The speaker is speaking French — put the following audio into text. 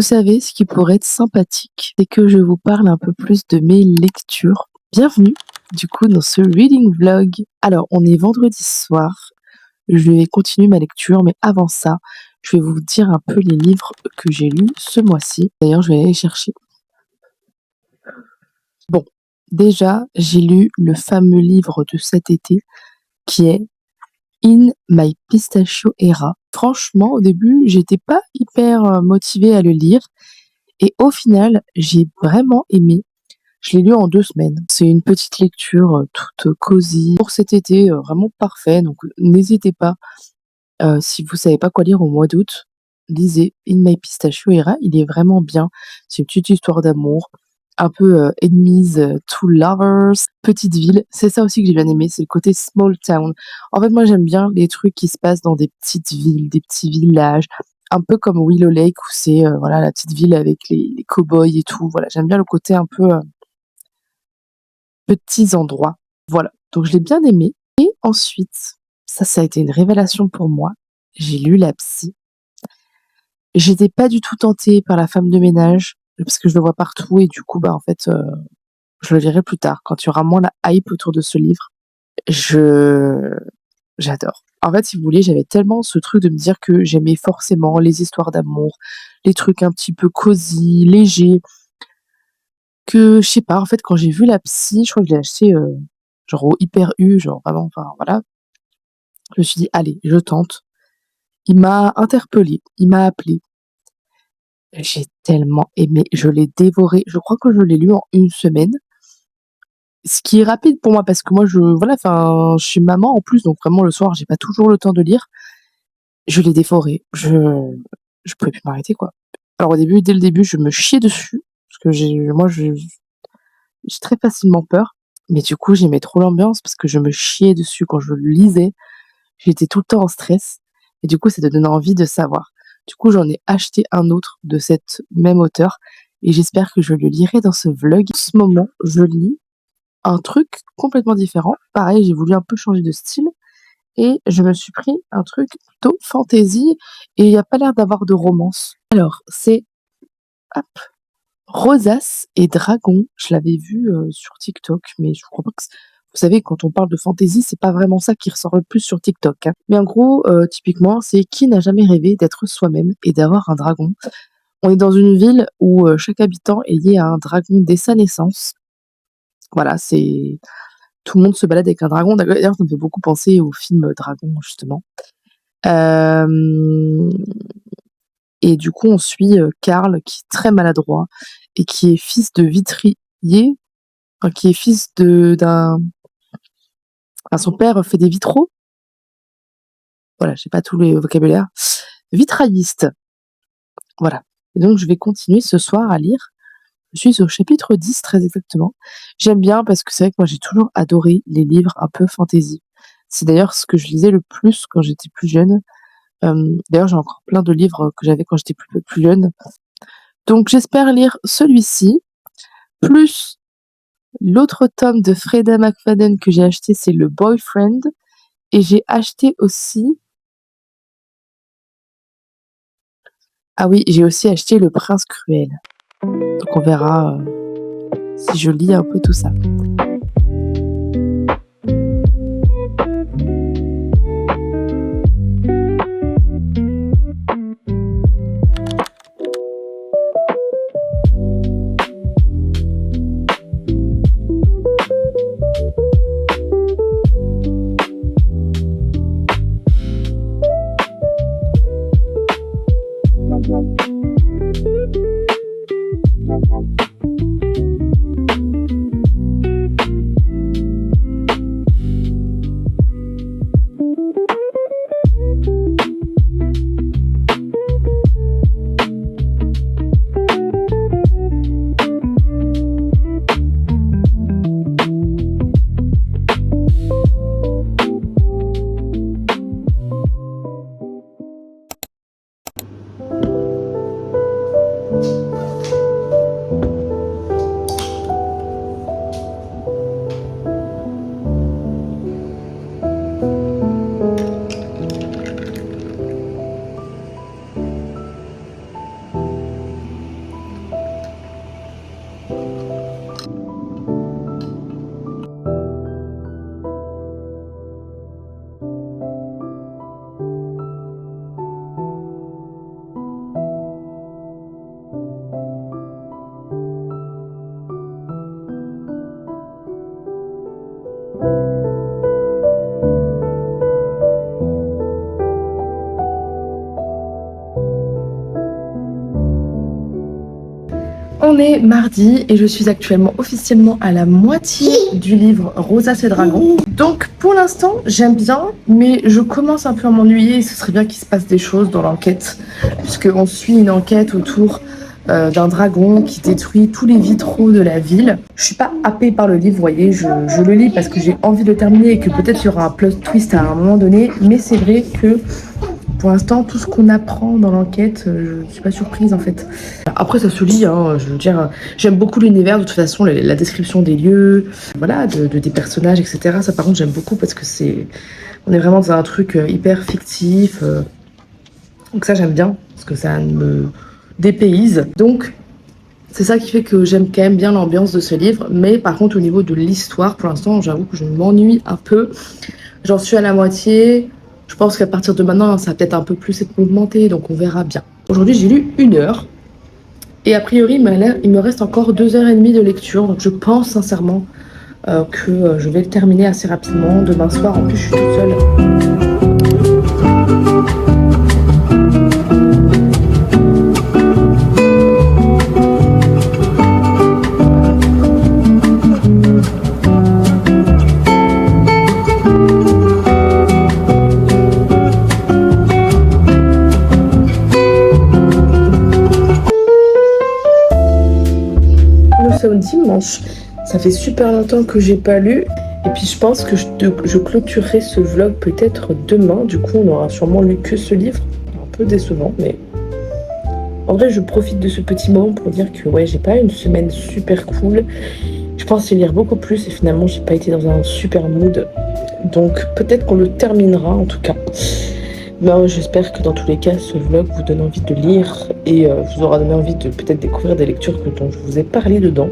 Vous savez, ce qui pourrait être sympathique, c'est que je vous parle un peu plus de mes lectures. Bienvenue, du coup, dans ce reading vlog. Alors, on est vendredi soir. Je vais continuer ma lecture, mais avant ça, je vais vous dire un peu les livres que j'ai lus ce mois-ci. D'ailleurs, je vais aller les chercher. Bon, déjà, j'ai lu le fameux livre de cet été qui est In My Pistachio Era. Franchement, au début, j'étais pas hyper motivée à le lire. Et au final, j'ai vraiment aimé. Je l'ai lu en 2 semaines. C'est une petite lecture, toute cosy pour cet été, vraiment parfait. Donc, n'hésitez pas, si vous savez pas quoi lire au mois d'août, lisez In My Pistachio Era, il est vraiment bien. C'est une petite histoire d'amour, un peu, enemies to lovers, petite ville. C'est ça aussi que j'ai bien aimé, c'est le côté small town. En fait, moi, j'aime bien les trucs qui se passent dans des petites villes, des petits villages, un peu comme Willow Lake où c'est, voilà, la petite ville avec les cow-boys et tout. Voilà, j'aime bien le côté un peu, petits endroits. Voilà, donc je l'ai bien aimé et ensuite, ça a été une révélation pour moi, j'ai lu La Psy. J'étais pas du tout tentée par La femme de ménage, parce que je le vois partout et du coup, bah, en fait, je le lirai plus tard quand il y aura moins la hype autour de ce livre. Je J'adore. En fait, si vous voulez, j'avais tellement ce truc de me dire que j'aimais forcément les histoires d'amour, les trucs un petit peu cosy, légers, que je sais pas, en fait, quand j'ai vu La Psy, je crois que je l'ai acheté, genre au Hyper U, genre vraiment, enfin voilà. Je me suis dit: «Allez, je tente». Il m'a interpellée, il m'a appelée. J'ai tellement aimé, je l'ai dévoré. Je crois que je l'ai lu en 1 semaine. Ce qui est rapide pour moi parce que moi voilà, enfin, je suis maman en plus, donc vraiment le soir, j'ai pas toujours le temps de lire. Je l'ai dévoré. Je pouvais plus m'arrêter, quoi. Alors au début, dès le début, je me chiais dessus parce que j'ai très facilement peur, mais du coup, j'aimais trop l'ambiance parce que je me chiais dessus quand je le lisais. J'étais tout le temps en stress et du coup, ça te donne envie de savoir. Du coup, j'en ai acheté un autre de cette même auteure et j'espère que je le lirai dans ce vlog. En ce moment, je lis un truc complètement différent. Pareil, j'ai voulu un peu changer de style et je me suis pris un truc plutôt fantasy et il y a pas l'air d'avoir de romance. Alors, c'est, hop, Rosaces et Dragons. Je l'avais vu, sur TikTok, mais je crois pas que vous savez, quand on parle de fantasy, c'est pas vraiment ça qui ressort le plus sur TikTok, hein. Mais en gros, typiquement, c'est qui n'a jamais rêvé d'être soi-même et d'avoir un dragon? On est dans une ville où, chaque habitant est lié à un dragon dès sa naissance. Voilà, c'est tout le monde se balade avec un dragon. D'ailleurs, ça me fait beaucoup penser au film, Dragon, justement. Hem Et du coup, on suit, Karl qui est très maladroit et qui est fils de vitrier, enfin qui est fils de d'un enfin son père fait des vitraux. Voilà, j'ai pas tout le vocabulaire. Vitrailliste, voilà. Et donc je vais continuer ce soir à lire. Je suis au chapitre 10 très exactement. J'aime bien parce que c'est vrai que moi j'ai toujours adoré les livres un peu fantasy. C'est d'ailleurs ce que je lisais le plus quand j'étais plus jeune. D'ailleurs j'ai encore plein de livres que j'avais quand j'étais plus jeune. Donc j'espère lire celui-ci, plus l'autre tome de Freda McFadden que j'ai acheté, c'est Le Boyfriend et j'ai acheté aussi, ah oui, j'ai aussi acheté Le Prince Cruel. Donc on verra, si je lis un peu tout ça. est mardi et je suis actuellement officiellement à la moitié du livre Rosace et Dragon. Donc pour l'instant j'aime bien, mais je commence un peu à m'ennuyer et ce serait bien qu'il se passe des choses dans l'enquête, puisqu'on suit une enquête autour d'un dragon qui détruit tous les vitraux de la ville. Je suis pas happée par le livre, vous voyez, je le lis parce que j'ai envie de le terminer et que peut-être il y aura un plot twist à un moment donné, mais c'est vrai que pour l'instant, tout ce qu'on apprend dans l'enquête, je ne suis pas surprise en fait. Après, ça se lit, hein, je veux dire, j'aime beaucoup l'univers, de toute façon, la description des lieux, voilà, des personnages, etc. Ça, par contre, j'aime beaucoup parce que on est vraiment dans un truc hyper fictif. Donc ça, j'aime bien, parce que ça me dépayse. Donc, c'est ça qui fait que j'aime quand même bien l'ambiance de ce livre. Mais par contre, au niveau de l'histoire, pour l'instant, j'avoue que je m'ennuie un peu. J'en suis à la moitié. Je pense qu'à partir de maintenant, ça va peut-être un peu plus être mouvementé, donc on verra bien. Aujourd'hui, j'ai lu 1 heure. Et a priori, il me reste encore 2h30 de lecture. Donc je pense sincèrement que je vais le terminer assez rapidement. Demain soir, en plus, je suis toute seule. Dimanche, ça fait super longtemps que j'ai pas lu et puis je pense que je clôturerai ce vlog peut-être demain. Du coup on aura sûrement lu que ce livre, un peu décevant, mais en vrai je profite de ce petit moment pour dire que ouais, j'ai pas eu une semaine super cool. Je pensais lire beaucoup plus et finalement j'ai pas été dans un super mood, donc peut-être qu'on le terminera en tout cas. Mais j'espère que dans tous les cas, ce vlog vous donne envie de lire et vous aura donné envie de peut-être découvrir des lectures dont je vous ai parlé dedans.